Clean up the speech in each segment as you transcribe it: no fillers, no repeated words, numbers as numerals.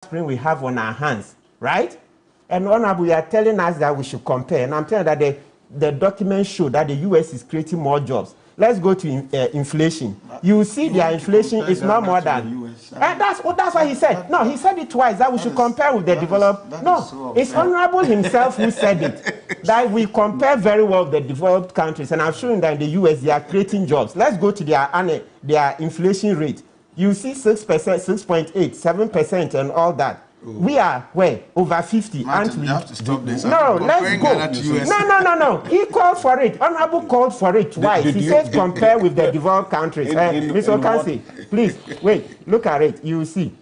spring we have on our hands, right? And Honorable, you are telling us that we should compare. And I'm telling you that the documents show that the U.S. is creating more jobs. Let's go to inflation. You see their inflation is not more than... that's what he said. No, he said it twice, that we should compare with the developed... No, it's Honorable himself who said it, that we compare very well with the developed countries. And I'm showing that in the U.S. they are creating jobs. Let's go to their inflation rate. You see 6%, 6.8, 7% and all that. Ooh. We are where? Over 50, aren't we? You have to stop this. No, let's go. No. He called for it. Honorable called for it twice. He said compare with the developed countries. Mr. Okansi, please, wait, look at it. You see,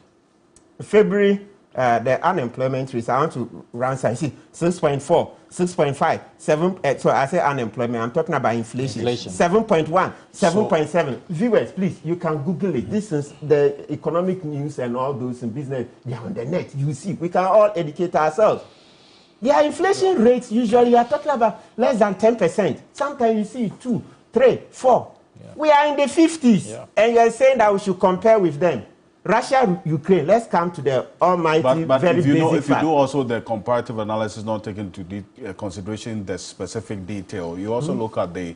February, the unemployment rate, I want to round side. See, 6.4, 6.5, 7. So I say unemployment. I'm talking about inflation. 7.1, 7.7. Viewers, please, you can Google it. This is the economic news and all those in business. They are on the net. You see, we can all educate ourselves. Their inflation rates usually are talking about less than 10%. Sometimes you see 2, 3, 4. Yeah. We are in the 50s, and you are saying that we should compare with them. Russia, Ukraine, let's come to the almighty, but very basic fact. If you do also the comparative analysis, not taking into consideration the specific detail, you also look at the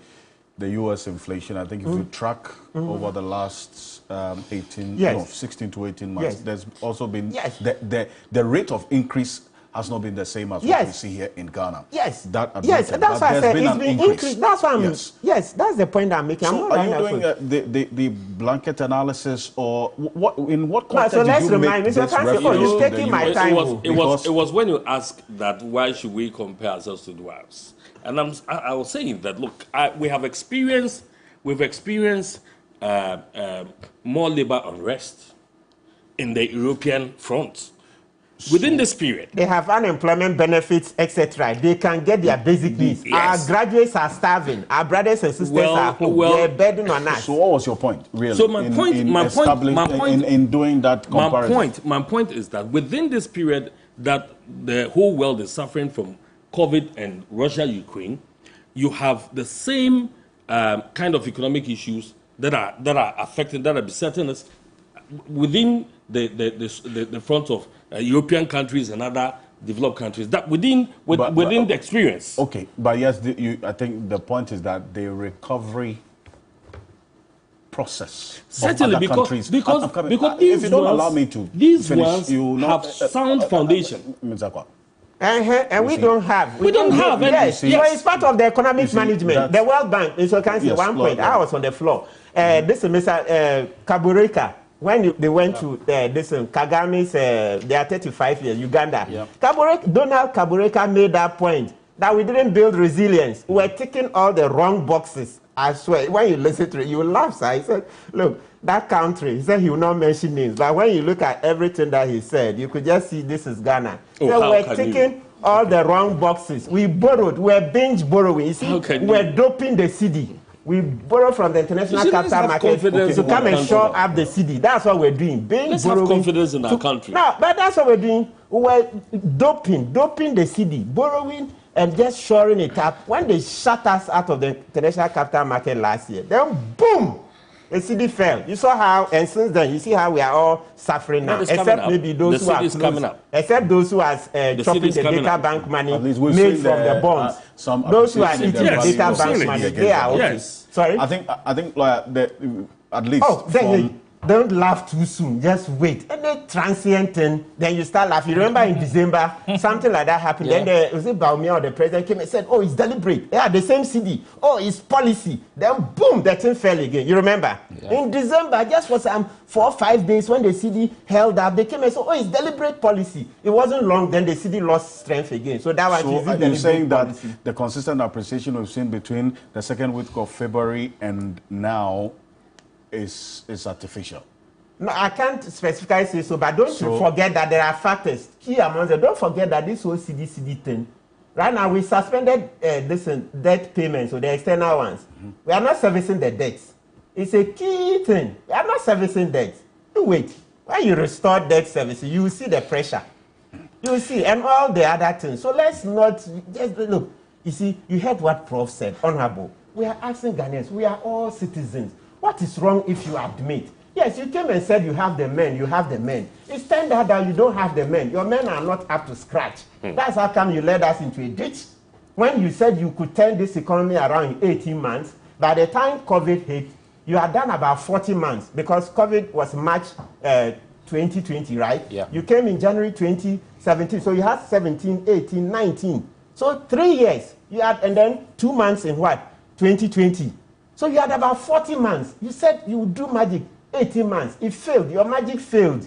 U.S. inflation. I think if you track over the last 16 to 18 months, there's also been the rate of increase has not been the same as what we see here in Ghana. That's why I said it's been increased. That's why that's the point I'm making. So are you doing the blanket analysis, or what? In what context so let's did you remind make me. this You're taking my time. It was when you asked that why should we compare ourselves to the world? And I was saying that look, we've experienced more labor unrest in the European front. Within this period, they have unemployment benefits, etc. They can get their basic needs. Our graduates are starving. Our brothers and sisters are home. They're burden on us. So what was your point, really? So my point in doing that comparison. My point is that within this period, that the whole world is suffering from COVID and Russia, Ukraine, you have the same kind of economic issues that are affecting, that are besetting us within the front of European countries and other developed countries, that within the experience. Okay, but yes, I think the point is that the recovery process certainly of other countries. Because if you don't allow me to these finish, ones have sound foundation. And we don't have. We don't have. Yes. So it's part of the economic management. The World Bank, so can see 1 point. I was on the floor. This is Mr. Kabureka. When they went to Kagame's, they are 35 years, Uganda. Donald Kabureka made that point that we didn't build resilience. We were ticking all the wrong boxes. I swear, when you listen to it, you will laugh. So I said, look, that country, he said he will not mention names, but when you look at everything that he said, you could just see this is Ghana. So we're ticking all the wrong boxes. We borrowed, we're binge borrowing. You see, we're doping the city. We borrow from the international capital market to come and shore up the city. That's what we're doing. Let's have confidence in our country. No, but that's what we're doing. We're doping the city, borrowing and just shoring it up. When they shut us out of the international capital market last year, then boom, the city fell. You saw how, and since then, you see how we are all suffering now. Except maybe those who are close. Except those who are chopping the data bank money made from the bonds. Those who are eating the data bank money, they are okay. Sorry? I think at least don't laugh too soon. Just wait. And then transient thing, then you start laughing. Remember in December, something like that happened. Then Baumia or the president came and said, oh, it's deliberate. Yeah, the same CD. Oh, it's policy. Then boom, that thing fell again. You remember? In December, just for some 4 or 5 days when the CD held up, they came and said, oh, it's deliberate policy. It wasn't long, then the CD lost strength again. So that was so you're saying that the consistent appreciation we've seen between the second week of February and now is artificial? No, I can't specifically say so, but don't you forget that there are factors. Key among them, don't forget that this whole CD thing, right now we suspended debt payments, so the external ones. We are not servicing the debts. It's a key thing. We are not servicing debts. You wait. When you restore debt services, you will see the pressure. You will see, and all the other things. So let's not just look. You see, you heard what Prof said, Honorable. We are asking Ghanaians, we are all citizens. What is wrong if you admit Yes, you came and said you have the men, you have the men. It's turned out that you don't have the men. Your men are not up to scratch. That's how come you led us into a ditch. When you said you could turn this economy around in 18 months, by the time COVID hit, you had done about 40 months because COVID was March 2020, right? Yeah. You came in January 2017, so you had 17, 18, 19. So 3 years, you had, and then 2 months in what? 2020. So you had about 40 months. You said you would do magic 18 months. It failed. Your magic failed.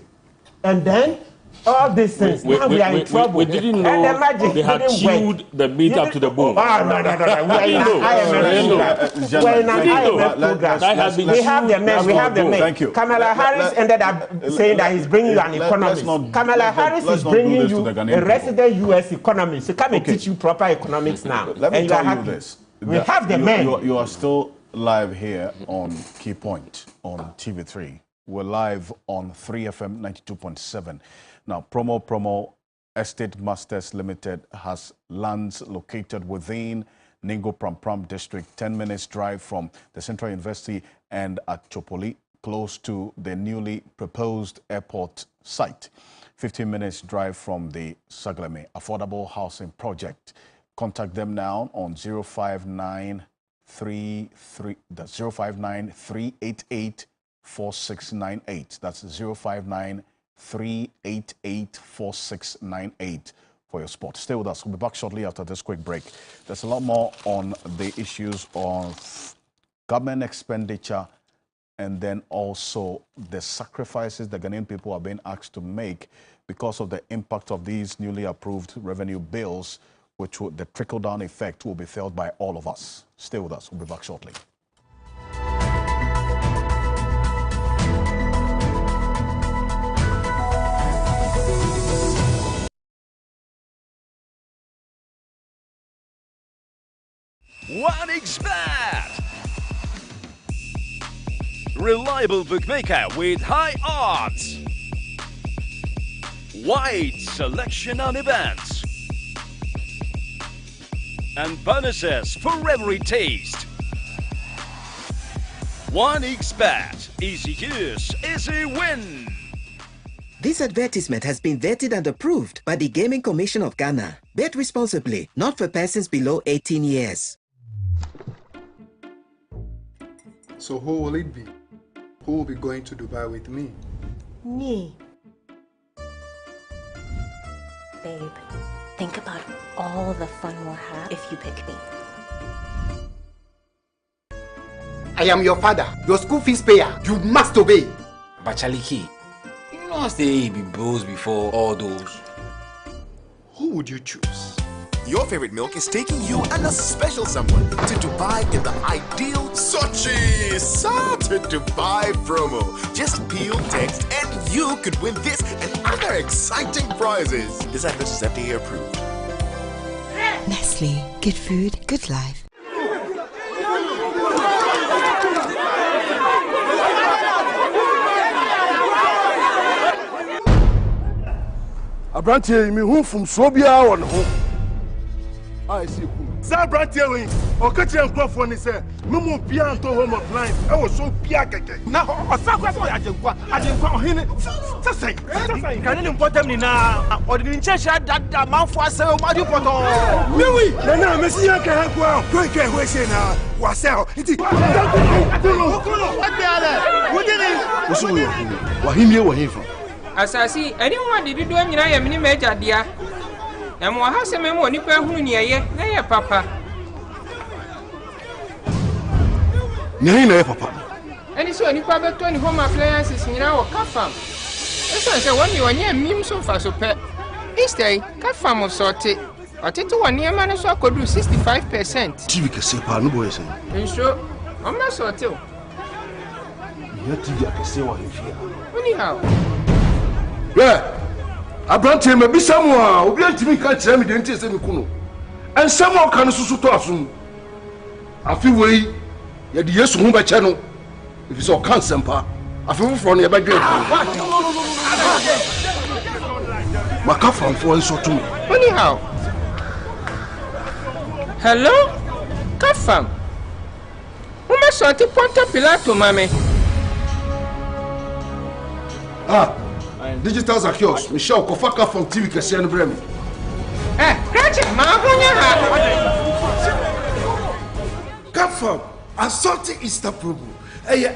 And then all these things. Now we are in trouble. We didn't know and the magic they had chewed the meat up to the bone. Oh, no. We're in an IMF program. We have the men. We have the men. Thank you. Kamala Harris ended up saying that he's bringing you an economist. Kamala Harris is bringing you a resident U.S. economist. So come and teach you proper economics now. Let me tell you this. We have the men. You are still live here on Key Point on TV3. We're live on 3FM 92.7. Now, Promo Estate Masters Limited has lands located within Ningo Pram district, 10 minutes drive from the Central University and at Chopoli, close to the newly proposed airport site. 15 minutes drive from the Sagleme Affordable Housing Project. Contact them now on 05933, that's 059-388-4698. That's 059-388-4698 for your spot. Stay with us. We'll be back shortly after this quick break. There's a lot more on the issues of government expenditure and then also the sacrifices the Ghanaian people are being asked to make because of the impact of these newly approved revenue bills, which the trickle-down effect will be felt by all of us. Stay with us. We'll be back shortly. OneXBet, reliable bookmaker with high odds, wide selection on events, and bonuses for every taste. OneXBet, easy use, easy win. This advertisement has been vetted and approved by the Gaming Commission of Ghana. Bet responsibly, not for persons below 18 years. So who will it be? Who will be going to Dubai with me? Me. Babe, think about all the fun we'll have if you pick me. I am your father, your school fees payer. You must obey. Bachaliki, you know they be bros before all those. Who would you choose? Your favorite milk is taking you and a special someone to Dubai in the ideal Sochi Sorted Dubai promo. Just peel, text, and you could win this and other exciting prizes. This advert is FDA approved. Nestle, good food, good life. Abrantie mi hu fum so bia won ho. I see cool. Sa abrantie we o ka kire nkrofo ni se memo bia nto home appliance e wo so bia keke. Na o sa kwa so ya ajenkwa ohene sesai kan ni important ni na o di nchesha dada manfo ase o madi poto. Mewi na mesi ya ka ha kwa ko ke ho se na wa sell iti kuno atiale wudini usu wa himie wa hifa. Asasi, anyone did you do any mini major dear? And what has a memo nipa who near ye? Nay, papa. Nay, papa. And it's only probably 20 home appliances in our car farm. As I said, when you are near me so far so pet. This day, car farm was sorted. But it 1 year man so I could do 65%. TV can say, no boys. And so, I'm not so too. Your TV can say what you fear. Anyhow. Yeah, Abrantie me bi samwa obi antimi ka kire me de ntie se me kuno en samwa ka no susu to asum afi wei ye de Yesu hu ba che no if so kan sempa afi fufro no ye ba dwe maka famfo enso to me. Anyhow, hello Kafam, who must sort Ponta Pilato mame Digitals are yours. Michelle, go fuck up from TV Kasian Bremi. Gretchen, Come assorted Easter promo.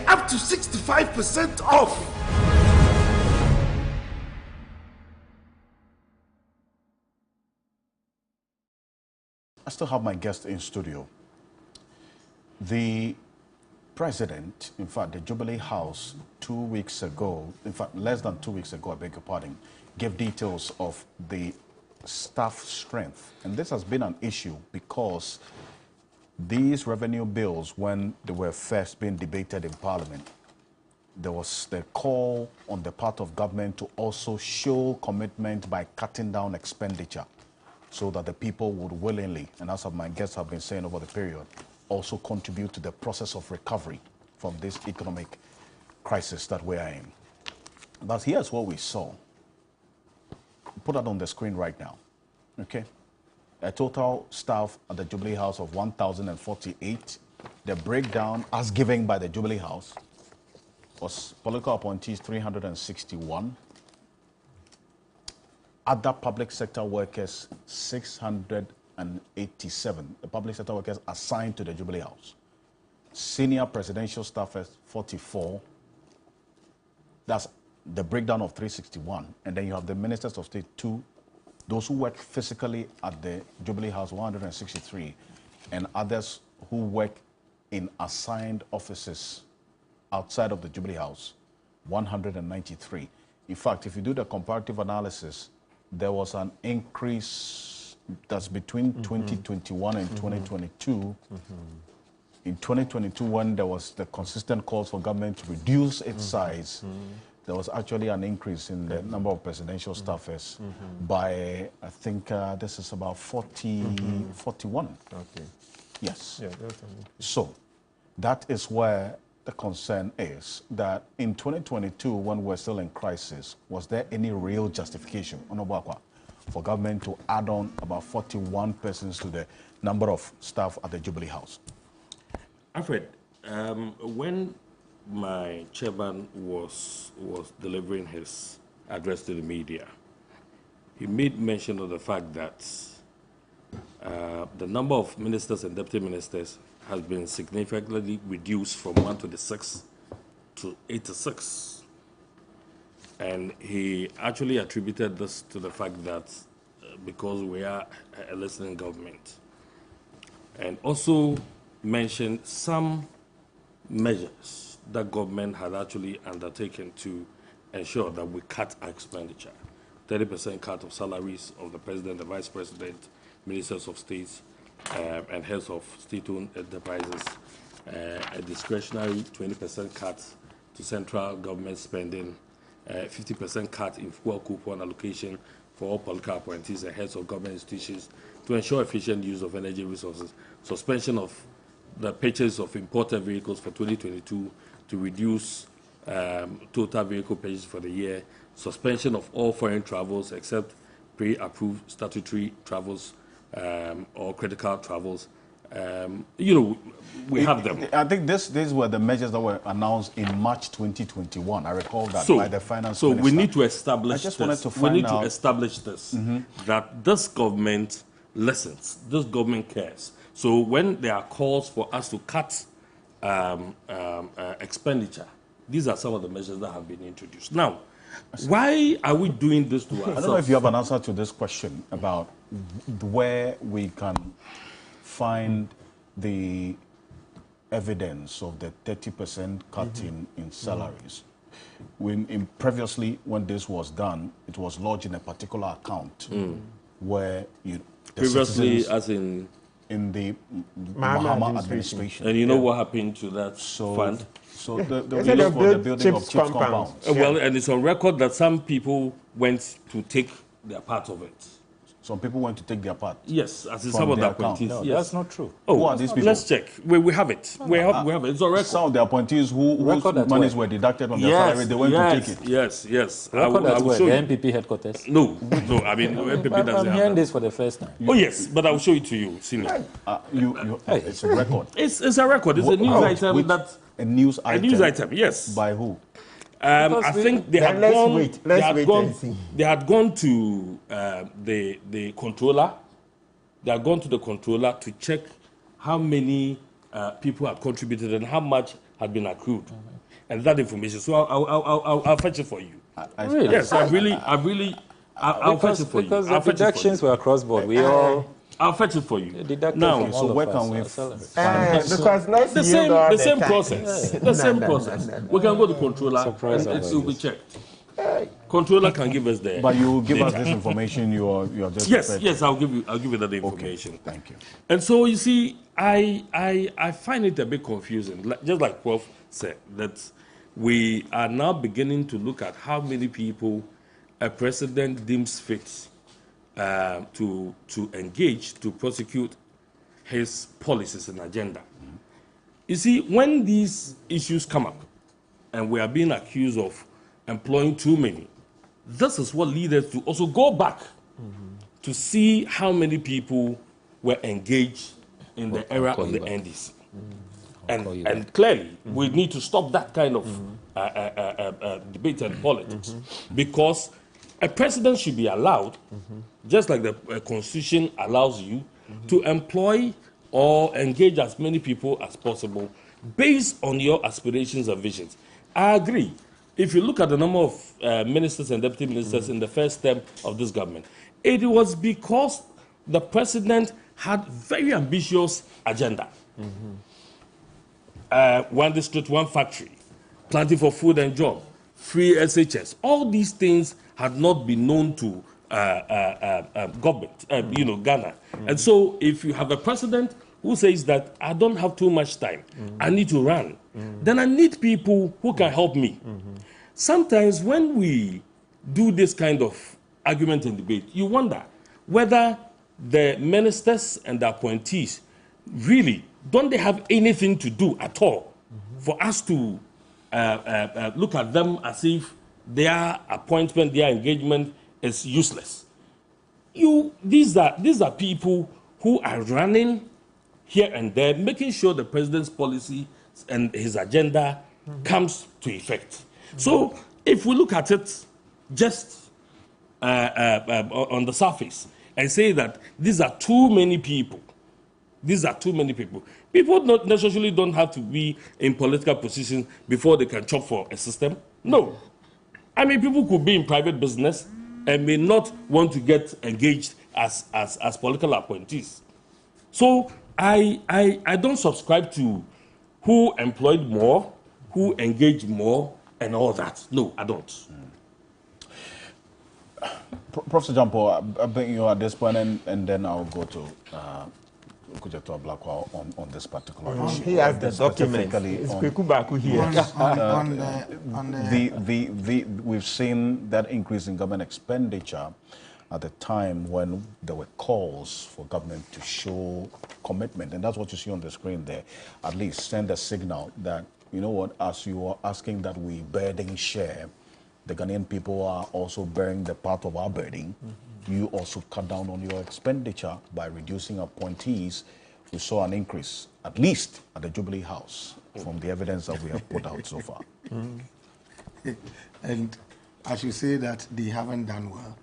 Up to 65% off. I still have my guest in studio. The president, in fact, the Jubilee House 2 weeks ago, in fact, less than 2 weeks ago, I beg your pardon, gave details of the staff strength. And this has been an issue because these revenue bills, when they were first being debated in Parliament, there was the call on the part of government to also show commitment by cutting down expenditure so that the people would willingly, and as my guests have been saying over the period, also contribute to the process of recovery from this economic crisis that we are in. But here's what we saw. Put that on the screen right now, okay? A total staff at the Jubilee House of 1,048. The breakdown as given by the Jubilee House was political appointees 361. Other public sector workers 687. The public sector workers assigned to the Jubilee House. Senior presidential staffers 44. That's the breakdown of 361. And then you have the ministers of state 2. Those who work physically at the Jubilee House 163. And others who work in assigned offices outside of the Jubilee House 193. In fact, if you do the comparative analysis, there was an increase that's between 2021 and 2022. In 2022, when there was the consistent calls for government to reduce its size, there was actually an increase in the number of presidential staffers by, I think this is about 41. Okay. Yes. Yeah, so that is where the concern is, that in 2022, when we're still in crisis, was there any real justification for government to add on about 41 persons to the number of staff at the Jubilee House? Alfred, when my chairman was delivering his address to the media, he made mention of the fact that the number of ministers and deputy ministers has been significantly reduced from 126 to 86. And he actually attributed this to the fact that because we are a listening government. And also mentioned some measures that government had actually undertaken to ensure that we cut our expenditure. 30% cut of salaries of the president, the vice president, ministers of state, and heads of state-owned enterprises, a discretionary 20% cut to central government spending, 50% cut in fuel coupon allocation for all political appointees and heads of government institutions to ensure efficient use of energy resources, suspension of the purchase of imported vehicles for 2022 to reduce total vehicle purchases for the year, suspension of all foreign travels except pre-approved statutory travels or critical travels. We have them. I think these were the measures that were announced in March 2021. I recall that by the finance minister. So we need to establish this. That this government listens, this government cares. So when there are calls for us to cut expenditure, these are some of the measures that have been introduced. Now, why are we doing this to ourselves? I don't know if you have an answer to this question about where we can find the evidence of the 30% cut in salaries. Previously, when this was done, it was lodged in a particular account where previously, as in the Mahama administration. And you know what happened to that fund? So the reason for the building of chips compounds. Well, and it's on record that some people went to take their part of it. Some people went to take their part. Yes, as in some of the appointees. No, yes. That's not true. Oh, who are these people? Let's check. We have it. We have it. It's on record. Some of the appointees whose monies were deducted on their salary, they went to take it. Yes. I will show you. The NPP headquarters? No. I mean, NPP doesn't have I'm hearing this for the first time. Oh, yes, but I will show it to you, Senior. It's a record. It's a record. It's a news item. A news item? Yes. By who? I think they had gone. They had gone to the controller. They had gone to the controller to check how many people had contributed and how much had been accrued, and that information. So I'll fetch it for you. Really? Yes, I'll fetch it for you. Because the deductions were across board. I'll fetch it for you. Now, so where can we? Because the same process. The same process. We can go to controller and it will be checked. Controller can give us the. But you will give us this information. You are just. Yes. I'll give you that information. Okay, thank you. And so you see, I find it a bit confusing. Just like Prof said, that we are now beginning to look at how many people a president deems fit to engage to prosecute his policies and agenda. You see, when these issues come up and we are being accused of employing too many, this is what leads us to also go back to see how many people were engaged in the era of the NDC. And clearly, we need to stop that kind of debate and politics, because a president should be allowed, just like the Constitution allows you, to employ or engage as many people as possible based on your aspirations and visions. I agree. If you look at the number of ministers and deputy ministers in the first term of this government, it was because the president had very ambitious agenda. One district, one factory, planting for food and job, free SHS. All these things had not been known to government, Ghana. And so if you have a president who says that I don't have too much time, I need to run, then I need people who can help me. Sometimes when we do this kind of argument and debate, you wonder whether the ministers and the appointees really, don't they have anything to do at all for us to look at them as if their appointment, their engagement is useless? These are people who are running here and there, making sure the president's policy and his agenda comes to effect. So if we look at it just on the surface and say that these are too many people, people not necessarily don't have to be in political positions before they can chop for a system. No. I mean, people could be in private business and may not want to get engaged as political appointees. So I don't subscribe to who employed more, who engaged more, and all that. No, I don't. Professor Jampo, I'll bring you at this point, and then I'll go to Kujato Blackwell on this particular issue. He has the document. It's Kwekubaku here. We've seen that increase in government expenditure at the time when there were calls for government to show commitment, and that's what you see on the screen there. At least send a signal that, you know what, as you are asking that we burden share, the Ghanaian people are also bearing the part of our burden. You also cut down on your expenditure by reducing appointees. We saw an increase, at least at the Jubilee House, from the evidence that we have put out so far. And I should say that they haven't done well.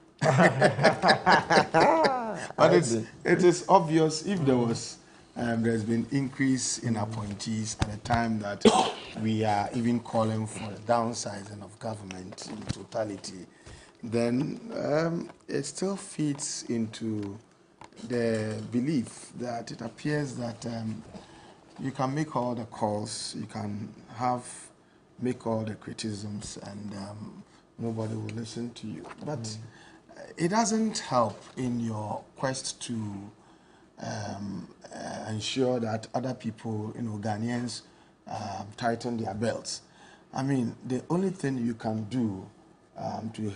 But it is obvious if there was there's been increase in appointees at a time that we are even calling for the downsizing of government in totality, then it still feeds into the belief that it appears that you can make all the calls, you can make all the criticisms, and nobody will listen to you. But it doesn't help in your quest to ensure that other people, Ghanaians, tighten their belts. I mean, the only thing you can do to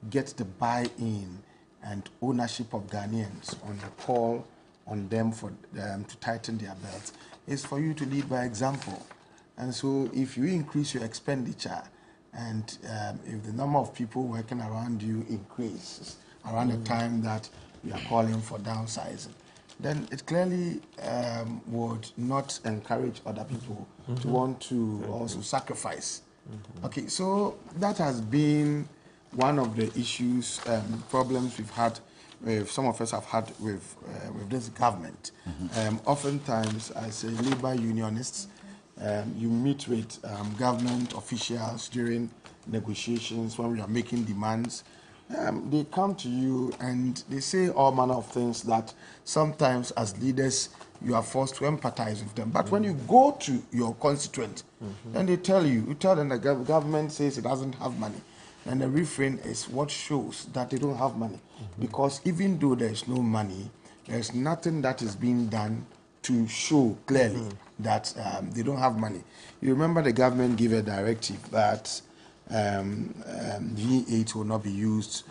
get the buy-in and ownership of Ghanaians on the call on them for to tighten their belts is for you to lead by example. And so if you increase your expenditure and if the number of people working around you increases around the time that you are calling for downsizing, then it clearly would not encourage other people to want to also sacrifice Okay, so that has been one of the issues, problems we've had, some of us have had with this government. Oftentimes, as a labor unionists, you meet with government officials during negotiations when we are making demands. They come to you and they say all manner of things that sometimes as leaders you are forced to empathize with them. But when you go to your constituent and they tell you tell them the government says it doesn't have money. And the refrain is what shows that they don't have money. Because even though there's no money, there's nothing that is being done to show clearly that they don't have money. You remember the government gave a directive that V8 will not be used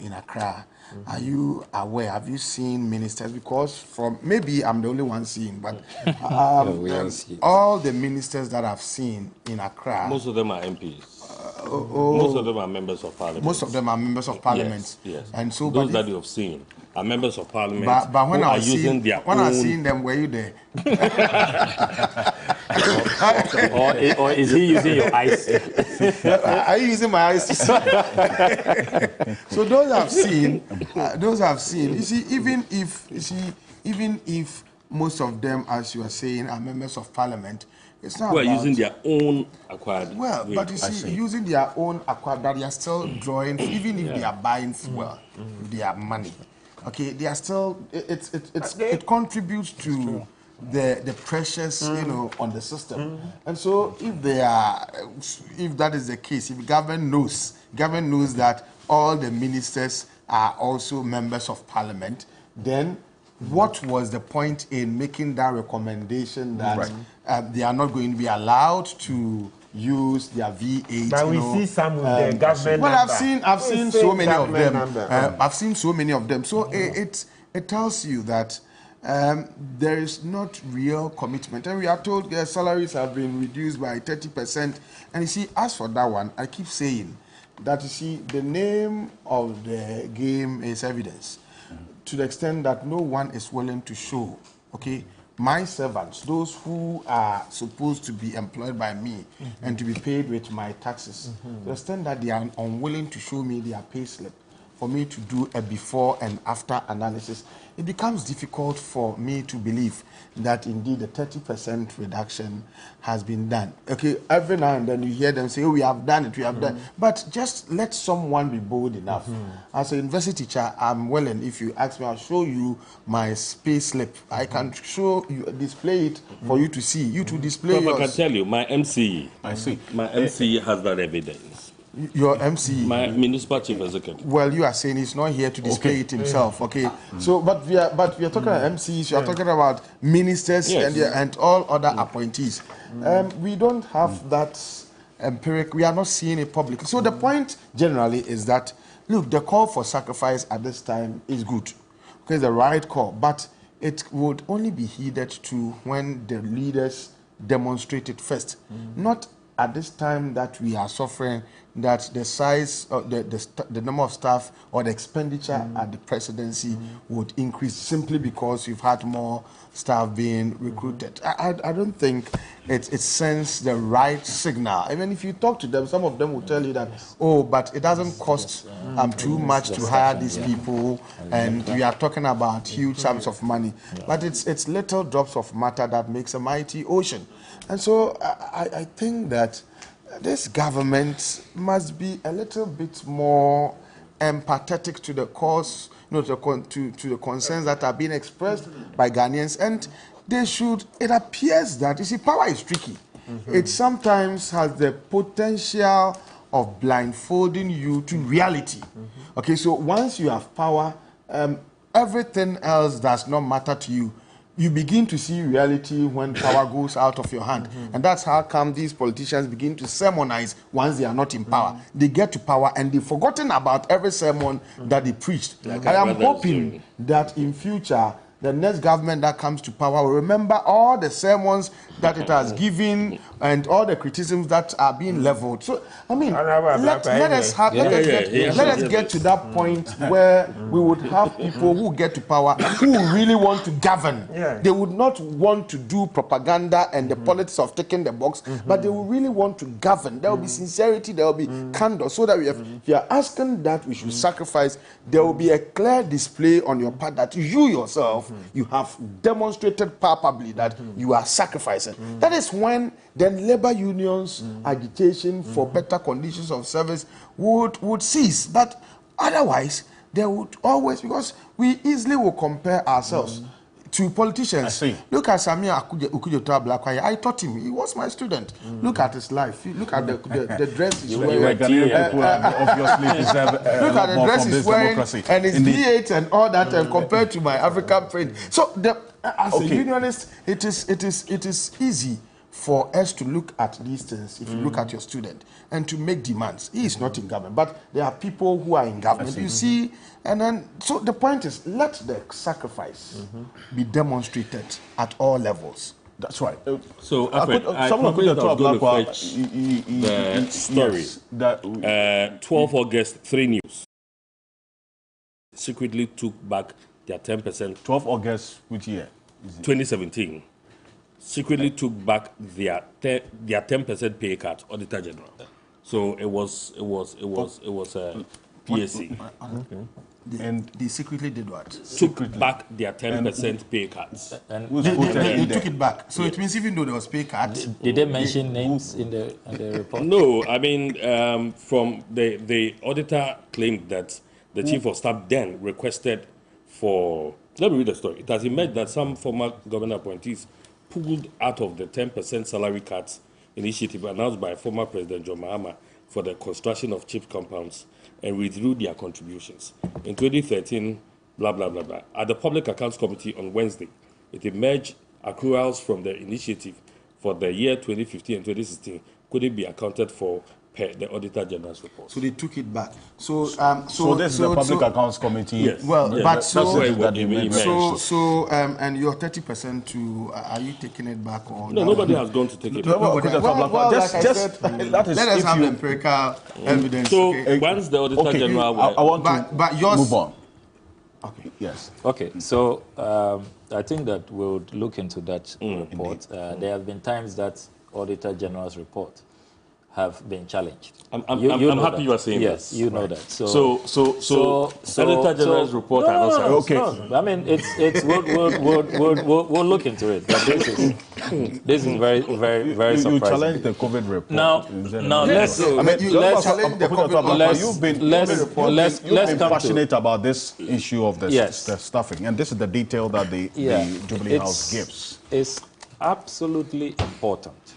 in Accra. Are you aware? Have you seen ministers? Because from maybe I'm the only one seeing, but all the ministers that I've seen in Accra, most of them are MPs. Most of them are members of parliament. Most of them are members of parliament. Yes. And so those that you have seen are members of parliament. But when I was using seeing, when I seen them, were you there? or is he using your eyes? Are you using my eyes? So those I've seen, You see, even if most of them, as you are saying, are members of parliament, it's not. Who are using their own acquired. Well, but you see, using their own acquired, but they are still drawing, even if they are buying fuel, their money. Okay, they are still. It contributes to the pressures, on the system. And so, if that is the case, if government knows that all the ministers are also members of parliament, then what was the point in making that recommendation that they are not going to be allowed to use their V8? But we see some with the government. Well, I've seen so many of them. I've seen so many of them. So it tells you that there is not real commitment. And we are told their salaries have been reduced by 30%. And you see, as for that one, I keep saying that, you see, the name of the game is evidence. To the extent that no one is willing to show, okay, my servants, those who are supposed to be employed by me and to be paid with my taxes, to the extent that they are unwilling to show me their pay slip for me to do a before and after analysis, it becomes difficult for me to believe that indeed a 30% reduction has been done. Okay, every now and then you hear them say, oh, we have done it, we have done it. But just let someone be bold enough. As a university teacher, I'm willing, if you ask me, I'll show you my pay slip. I can show you, display it for you to see. You to display yours. I can tell you, my MCE. I see. My MCE has that evidence. Your MCE? My municipal chief executive. Well, you are saying he's not here to display it himself, okay? So, but we are talking about MCEs, we are talking about ministers and all other appointees. We don't have that empiric, we are not seeing it publicly. So the point generally is that, look, the call for sacrifice at this time is good, okay, it's the right call, but it would only be heeded to when the leaders demonstrate it first, not at this time that we are suffering, that the size, the number of staff or the expenditure at the presidency would increase simply because you've had more staff being recruited. I don't think it sends the right signal. I mean, if you talk to them, some of them will tell you that, oh, but it doesn't cost too much to hire these people, and we are talking about huge sums of money. But it's little drops of matter that makes a mighty ocean. And so I think that this government must be a little bit more empathetic to the cause, to the concerns that are being expressed by Ghanaians. And they should, it appears that, you see, power is tricky. It sometimes has the potential of blindfolding you to reality. Okay, so once you have power, everything else does not matter to you. You begin to see reality when power goes out of your hand. And that's how come these politicians begin to sermonize once they are not in power. They get to power and they've forgotten about every sermon that they preached. I am hoping that in future, the next government that comes to power will remember all the sermons that it has given and all the criticisms that are being leveled. So, I mean, let us get to that point where we would have people who get to power who really want to govern. They would not want to do propaganda and the politics of taking the box, but they will really want to govern. There will be sincerity, there will be candor, so that if you are asking that we should sacrifice, there will be a clear display on your part that you yourself, you have demonstrated palpably that you are sacrificing. That is when then labor unions agitation for better conditions of service would cease. But otherwise, there would always, because we easily will compare ourselves to politicians. Look at Samia Okujoto Blakwaya. I taught him. He was my student. Look at his life. Look at the dress he's wearing. Look at the dress he's wearing and his V8 and all that, and compared to my African friend. So, as a unionist, it is easy for us to look at these things, if you look at your student, and to make demands. He is not in government, but there are people who are in government. You see, and then, so the point is, let the sacrifice be demonstrated at all levels. That's right. So, someone could talk about the story. 12 August, 3 News secretly took back their 10%. 12 August, which year? 2017. Secretly took back their 10% pay cut, Auditor General. So it was PSC. And they secretly did what? Took back their 10% pay cuts. And they took it back. So it means even though there was pay cut, did they mention names in the report? No, I mean, from the auditor claimed that the chief of staff then requested for. Let me read the story. It has emerged that some former government appointees pulled out of the 10% salary cuts initiative announced by former President John Mahama for the construction of chip compounds and withdrew their contributions. In 2013, blah, blah, blah, blah. At the Public Accounts Committee on Wednesday, it emerged accruals from the initiative for the year 2015 and 2016 couldn't be accounted for per the Auditor General's report. So they took it back. So this is the Public Accounts Committee. Yes. Well, yeah, but that's where it emerged. And your 30% to, are you taking it back or no? Nobody has gone to take it back. Like I said, let us have empirical evidence. So once the Auditor General, I want but yours, move on. Okay. Yes. Okay. So I think that we'll look into that report. There have been times that Auditor General's report have been challenged. I'm happy you are saying that. Yes, you know that. So Auditor General's report. I mean, we'll look into it. But this is very surprising. You challenge the COVID report. Now let's challenge the COVID report. Let's come passionate about this issue of the staffing, and this is the detail that the Jubilee House gives. It's absolutely important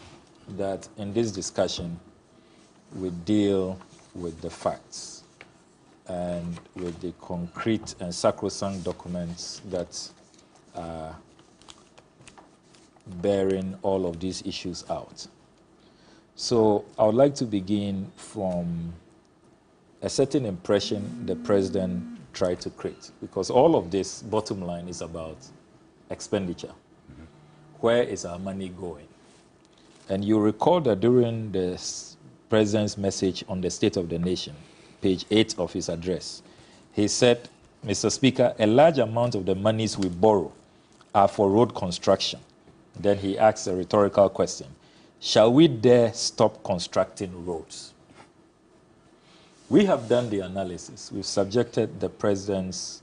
that in this discussion we deal with the facts and with the concrete and sacrosanct documents that are bearing all of these issues out. So I would like to begin from a certain impression the president tried to create, because all of this, bottom line, is about expenditure. Where is our money going? And you recall that during the president's message on the State of the Nation, page 8 of his address, he said, Mr. Speaker, a large amount of the monies we borrow are for road construction. Then he asked a rhetorical question. Shall we dare stop constructing roads? We have done the analysis. We've subjected the president's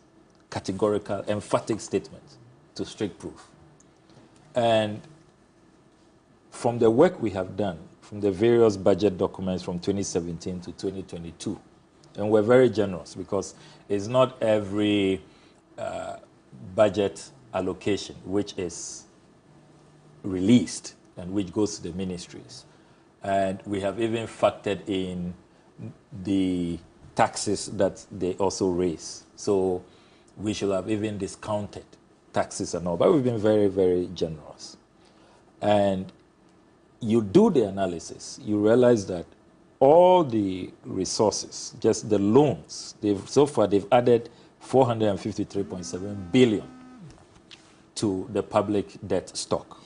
categorical, emphatic statement to strict proof. And from the work we have done, from the various budget documents from 2017 to 2022, and we're very generous because it's not every budget allocation which is released and which goes to the ministries. And we have even factored in the taxes that they also raise. So we should have even discounted taxes and all, but we've been very, very generous. And you do the analysis, you realize that all the resources, just the loans, so far they've added 453.7 billion to the public debt stock.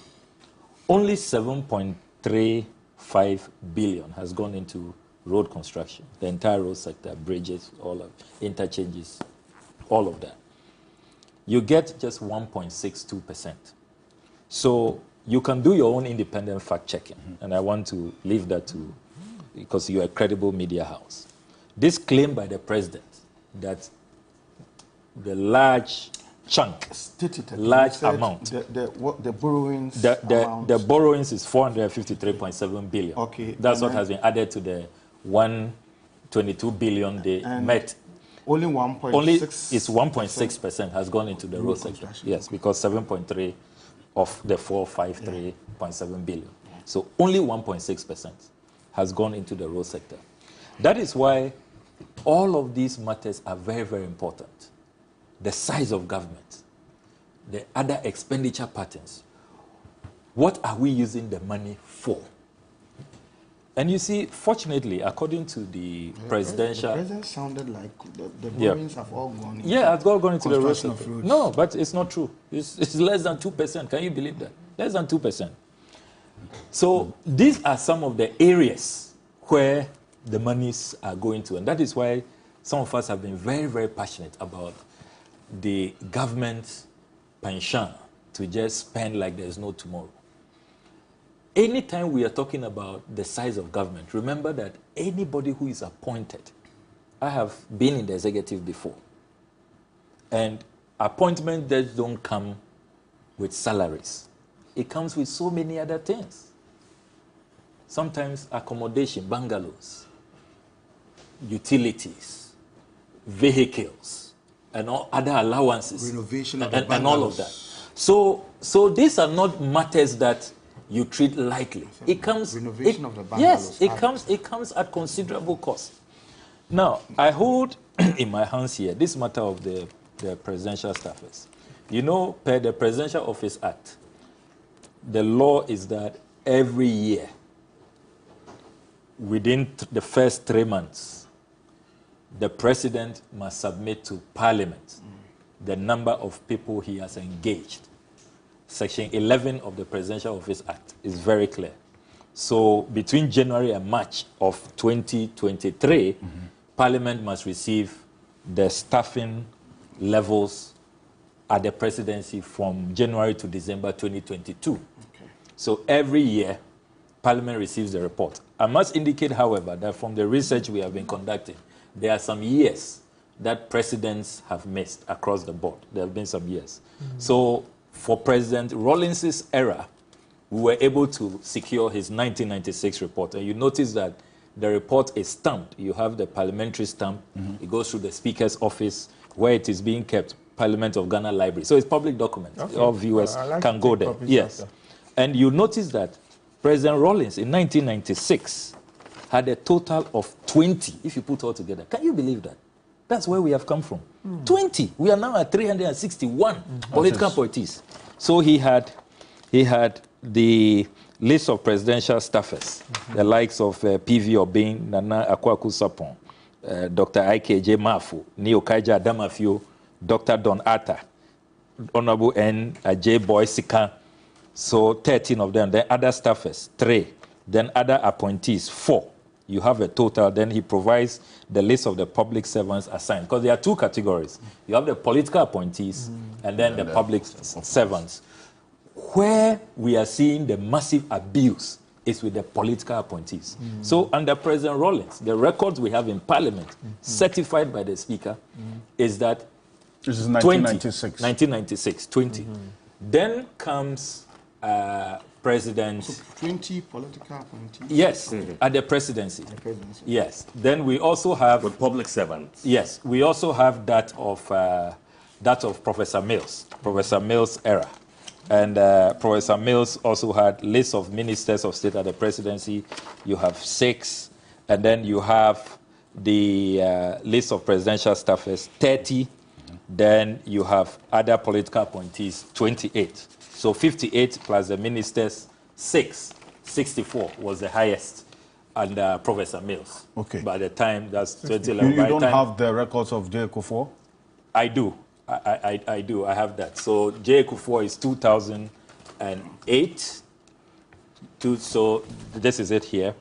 Only 7.35 billion has gone into road construction, the entire road sector, bridges, all of interchanges, all of that. You get just 1.62%. So you can do your own independent fact-checking, and I want to leave that to, because you're a credible media house. This claim by the president that the large chunk, large amount, the borrowings the borrowings is 453.7 billion. Okay. That's what has been added to the 122 billion they met. Only 1.6. Only is 1.6% has gone into the road sector. Yes, because 7.3 of the 453.7 billion. So only 1.6% has gone into the road sector. That is why all of these matters are very, very important. The size of government, the other expenditure patterns. What are we using the money for? And you see, fortunately, according to the presidential... The president sounded like the borrowings have all gone into it's all gone into the road construction sector. of roads. No, but it's not true. It's less than 2%. Can you believe that? Less than 2%. So these are some of the areas where the monies are going to. And that is why some of us have been very, very passionate about the government pension to just spend like there's no tomorrow. Anytime we are talking about the size of government, remember that anybody who is appointed, I have been in the executive before, and appointments that don't come with salaries. It comes with so many other things. Sometimes accommodation, bungalows, utilities, vehicles, and all other allowances, renovation of and all of that. So these are not matters that you treat lightly. It comes. Renovation of the bungalows. Yes, it comes at considerable cost. Now, I hold in my hands here this matter of the presidential staffers. You know, per the Presidential Office Act, the law is that every year, within the first 3 months, the president must submit to Parliament the number of people he has engaged. Section 11 of the Presidential Office Act is very clear. So between January and March of 2023, Parliament must receive the staffing levels at the presidency from January to December 2022. Okay. So every year, Parliament receives the report. I must indicate, however, that from the research we have been conducting, there are some years that presidents have missed across the board. There have been some years. So for President Rawlings's era, we were able to secure his 1996 report. And you notice that the report is stamped. You have the parliamentary stamp. It goes through the Speaker's office where it is being kept, Parliament of Ghana Library. So it's public document. Okay. All viewers can go there. Yes. After. And you notice that President Rawlings in 1996 had a total of 20, if you put all together. Can you believe that? That's where we have come from. 20. We are now at 361 political appointees. So he had the list of presidential staffers, the likes of P.V. Obin, Nana Akwaku-Sapon, Dr. I.K.J. Mafu, Neo Kaija Adamafio, Dr. Don Atta, Honorable N. J. Boy Sika. So 13 of them. Then other staffers, 3. Then other appointees, 4. You have a total. Then he provides the list of the public servants assigned. Because there are 2 categories. You have the political appointees and then the public servants. Where we are seeing the massive abuse is with the political appointees. So under President Rawlings, the records we have in Parliament, certified by the Speaker, is that this is 1996. 20. Then comes President... So 20 political appointees? Yes, at the presidency. Yes. Then we also have... With public servants. Yes. We also have that of Professor Mills. Professor Mills' era. And Professor Mills also had lists of ministers of state at the presidency. You have 6. And then you have the list of presidential staffers, 30. Then you have other political appointees, 28. So 58 plus the ministers, 64 was the highest under Professor Mills. Okay. By the time, that's 2011. You don't have the records of J. Kufuor? I do. I do. I have that. So J. Kufuor is 2008. So this is it here.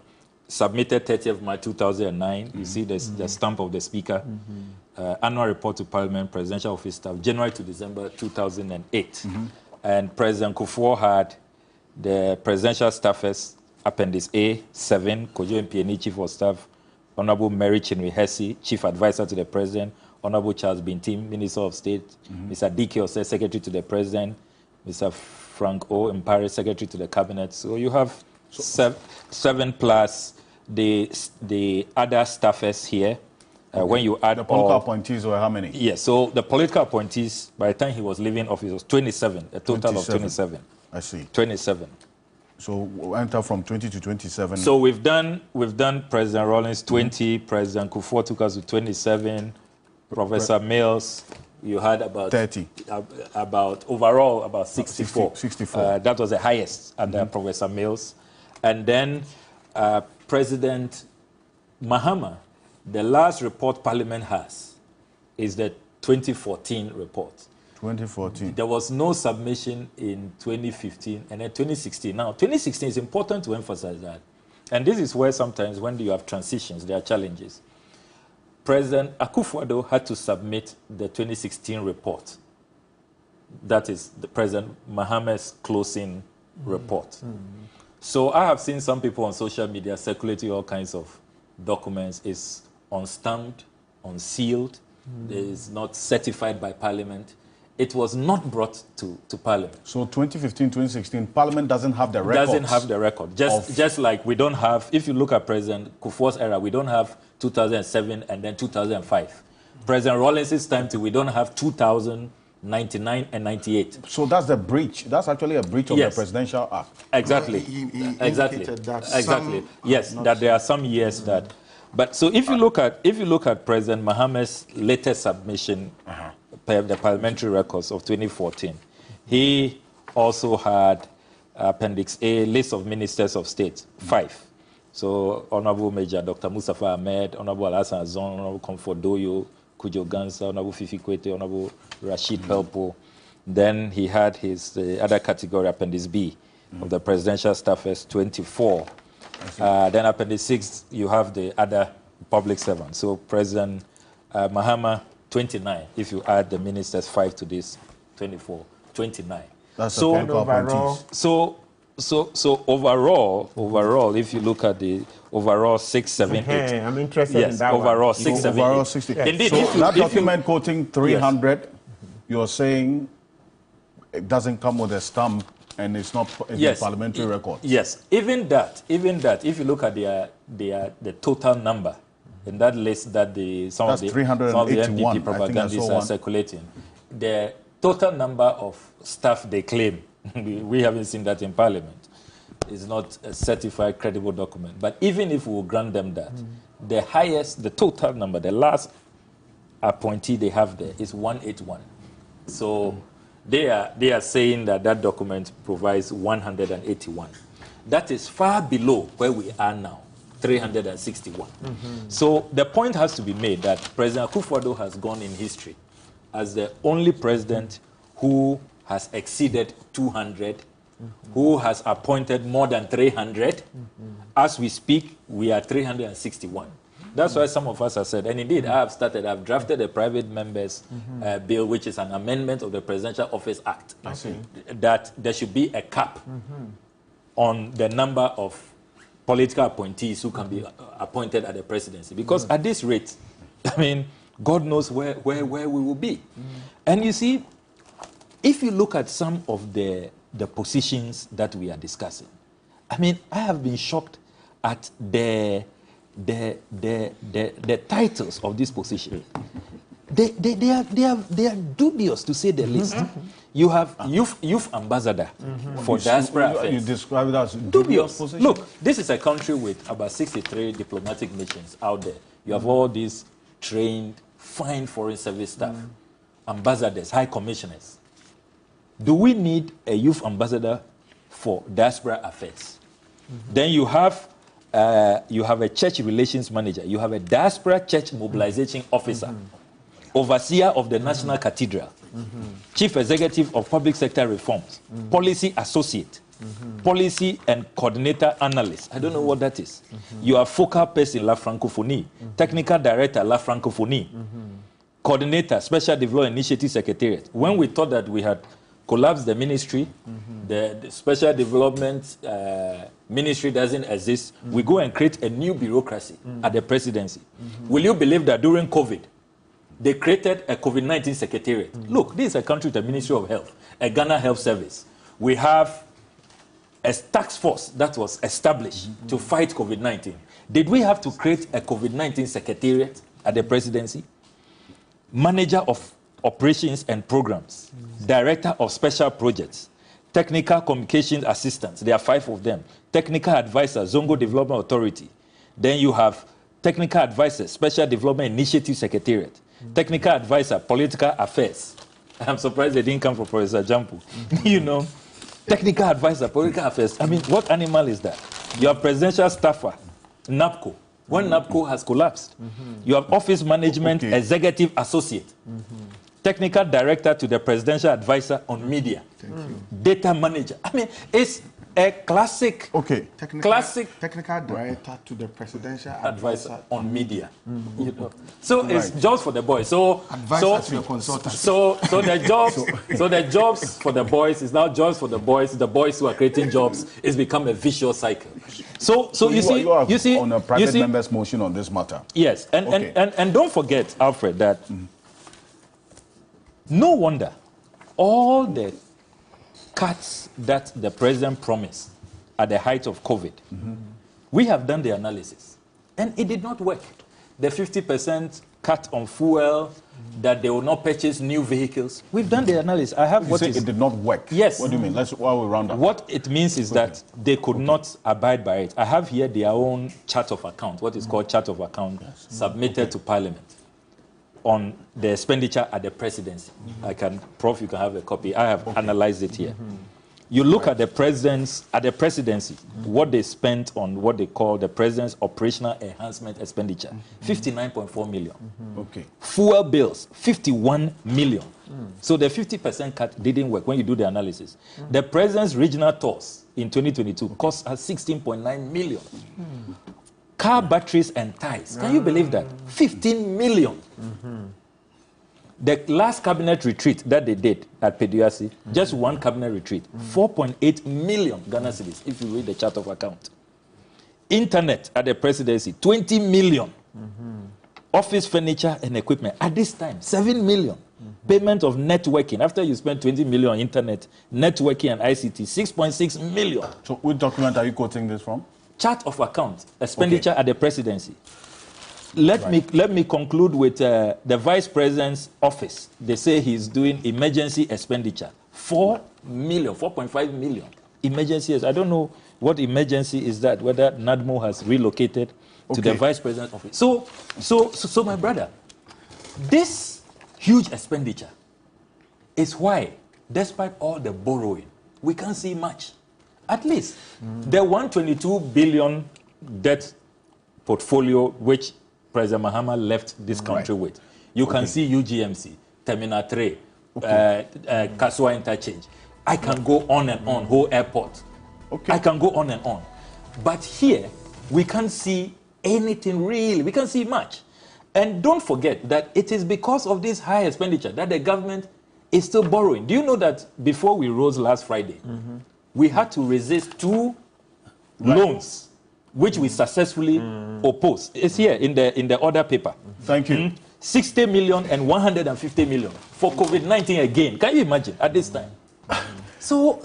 Submitted 30th March 2009. You see the stamp of the Speaker. Annual report to Parliament, Presidential Office Staff, January to December 2008. And President Kufuor had the Presidential Staffers, Appendix A, 7, Kojo Mpieni, Chief of Staff, Honorable Mary Chinwe Hesse, Chief Advisor to the President, Honorable Charles Bintim, Minister of State, Mr. D.K. Osei, Secretary to the President, Mr. Frank O. Mpare, Secretary to the Cabinet. So you have 7 plus the other staffers here. When you add the political appointees were how many? Yes, so the political appointees, by the time he was leaving office, was 27, a total of 27. I see. 27. So we enter from 20 to 27. So we've done President Rawlings 20, President Kufuor took us to 27, Professor Mills, you had about 30. About overall about 64. 64. That was the highest under Professor Mills. And then President Mahama, the last report Parliament has is the 2014 report. 2014. There was no submission in 2015 and then 2016. Now, 2016 is important to emphasize that. And this is where sometimes when you have transitions, there are challenges. President Akufo-Addo had to submit the 2016 report. That is the President Mahama's closing report. So I have seen some people on social media circulating all kinds of documents. It's unstamped, unsealed, is not certified by Parliament. It was not brought to Parliament. So 2015, 2016, Parliament doesn't have the record. Doesn't have the record. Just like we don't have, if you look at President Kufuor's era, we don't have 2007 and then 2005. President Rawlings' time we don't have 2000, 99 and 98. So that's the breach. That's actually a breach of the Presidential Act. Exactly. Exactly. Yes, that there are some years that. But so if you look at President Mahama's latest submission, the parliamentary records of 2014, he also had Appendix A, list of ministers of state, 5. So Honorable Major Dr. Mustafa Ahmed, Honorable Alhassan Azon, Honorable Comfort Doyo, Kujo Gansa, Honorable Fifi Kwete, Honorable Rashid Pelpo. Then he had his other category, Appendix B, of the presidential staffers, 24. Then Appendix 6, you have the other public servants. So President Mahama, 29. If you add the ministers 5 to this, 24, 29. That's so overall. So overall, if you look at the overall 6, 7, 8. I'm interested in that overall one. 6, 7, overall 8. 60. Indeed, so that document quoting 300, you're saying it doesn't come with a stamp and it's not in the parliamentary record. Yes, even that, if you look at the total number in that list that some of the MPP propagandists are circulating, the total number of staff they claim, we haven't seen that in Parliament. It's not a certified, credible document. But even if we will grant them that, the highest, the total number, the last appointee they have there is 181. So they are saying that document provides 181. That is far below where we are now, 361. So the point has to be made that President Akufo-Addo has gone in history as the only president who has exceeded 200, who has appointed more than 300. As we speak, we are 361. That's why some of us have said, and indeed I've drafted a private members bill, which is an amendment of the Presidential Office Act, that there should be a cap on the number of political appointees who can be appointed at the presidency. Because at this rate, I mean, God knows where we will be. And you see, if you look at some of the positions that we are discussing, I mean, I have been shocked at the titles of this position. They are dubious, to say the least. You have youth ambassador for diaspora affairs. You describe it as dubious position. Look, this is a country with about 63 diplomatic missions out there. You have all these trained, fine foreign service staff, ambassadors, high commissioners. Do we need a youth ambassador for diaspora affairs? Then you have a church relations manager. You have a diaspora church mobilization officer. overseer of the National Cathedral, chief executive of public sector reforms, policy associate, policy and coordinator analyst. I don't know what that is. You are focal person, La Francophonie, technical director, La Francophonie, coordinator, special development initiative secretariat. When we thought that we had collapsed the ministry, the special development ministry doesn't exist, we go and create a new bureaucracy at the presidency. Will you believe that during COVID, they created a COVID-19 secretariat? Look, this is a country with a Ministry of Health, a Ghana Health Service. We have a task force that was established to fight COVID-19. Did we have to create a COVID-19 secretariat at the presidency? Manager of operations and programs, director of special projects, technical communications assistants, there are 5 of them, technical advisor, Zongo Development Authority. Then you have technical advisor, special development initiative secretariat, technical advisor, political affairs. I'm surprised they didn't come from Professor Jampu. You know, technical advisor, political affairs. I mean, what animal is that? Your presidential staffer, NAPCO. When NAPCO has collapsed, you have office management, executive associate, technical director to the presidential advisor on media, data manager. I mean, it's a classic, technical director to the presidential advisor on media. You know? So it's jobs for the boys. So the jobs for the boys is now jobs for the boys. The boys who are creating jobs is become a vicious cycle. So you see on a private member's motion on this matter. Yes, and don't forget, Alfred, that no wonder all the cuts that the president promised at the height of COVID, we have done the analysis, and it did not work. The 50% cut on fuel, that they will not purchase new vehicles. We've done the analysis. I have what is... It did not work? Yes. What do you mean? While we round up. What it means is that they could not abide by it. I have here their own chart of account, what is called chart of account, submitted to Parliament on the expenditure at the presidency. Prof, you can have a copy. I have analyzed it here. You look at the presidency, what they spent on what they call the president's operational enhancement expenditure, 59.4 million. Fuel bills, 51 million. So the 50% cut didn't work when you do the analysis. The president's regional tours in 2022 cost us 16.9 million. Car batteries and tires, can you believe that? 15 million. The last cabinet retreat that they did at Peduasi, just one cabinet retreat, 4.8 million Ghana cedis, if you read the chart of account. Internet at the presidency, 20 million. Office furniture and equipment, at this time, 7 million. Payment of networking, after you spend 20 million on internet, networking and ICT, 6.6 million. So which document are you quoting this from? Chart of account, expenditure at the presidency. Let me conclude with the vice president's office. They say he's doing emergency expenditure. 4.5 million. Emergency. I don't know what emergency is that, whether NADMO has relocated to the vice president's office. So my brother, this huge expenditure is why, despite all the borrowing, we can't see much. At least the 122 billion debt portfolio which President Mahama left this country with. You can see UGMC, Terminal 3, Kasua Interchange. I can go on and on, whole airport. I can go on and on. But here, we can't see anything really. We can't see much. And don't forget that it is because of this high expenditure that the government is still borrowing. Do you know that before we rose last Friday, we had to resist 2 loans which we successfully opposed. It's here in the order paper. Thank you. 60 million and 150 million for COVID-19 again. Can you imagine at this time? So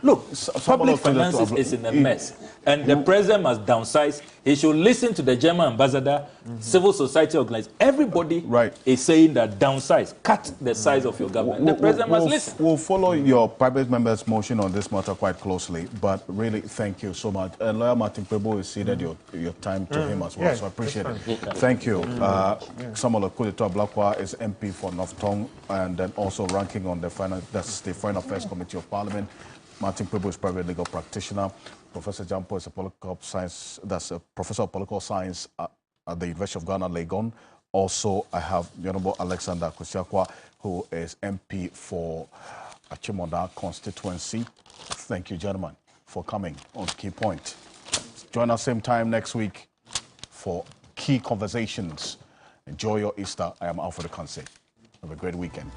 look, public finances is in a mess. And the president must downsize. He should listen to the German ambassador, civil society organizers. Everybody is saying that downsize, cut the size of your government. The president must listen. We'll follow your private member's motion on this matter quite closely, but really thank you so much. And Lawyer Martin Pebo has ceded your time to him as well, so I appreciate it. Thank you. Samuel Okudeto Ablakwa is MP for North Tongue and then also ranking on the Foreign Affairs Committee of Parliament. Martin Pebo is private legal practitioner. Professor Jampo is a political science, that's a professor of political science at the University of Ghana, Legon. Also, I have the Honorable Alexander Kusiakwa, who is MP for Achimota constituency. Thank you, gentlemen, for coming on Key Point. Join us same time next week for Key Conversations. Enjoy your Easter. I am Alfred Kanse. Have a great weekend.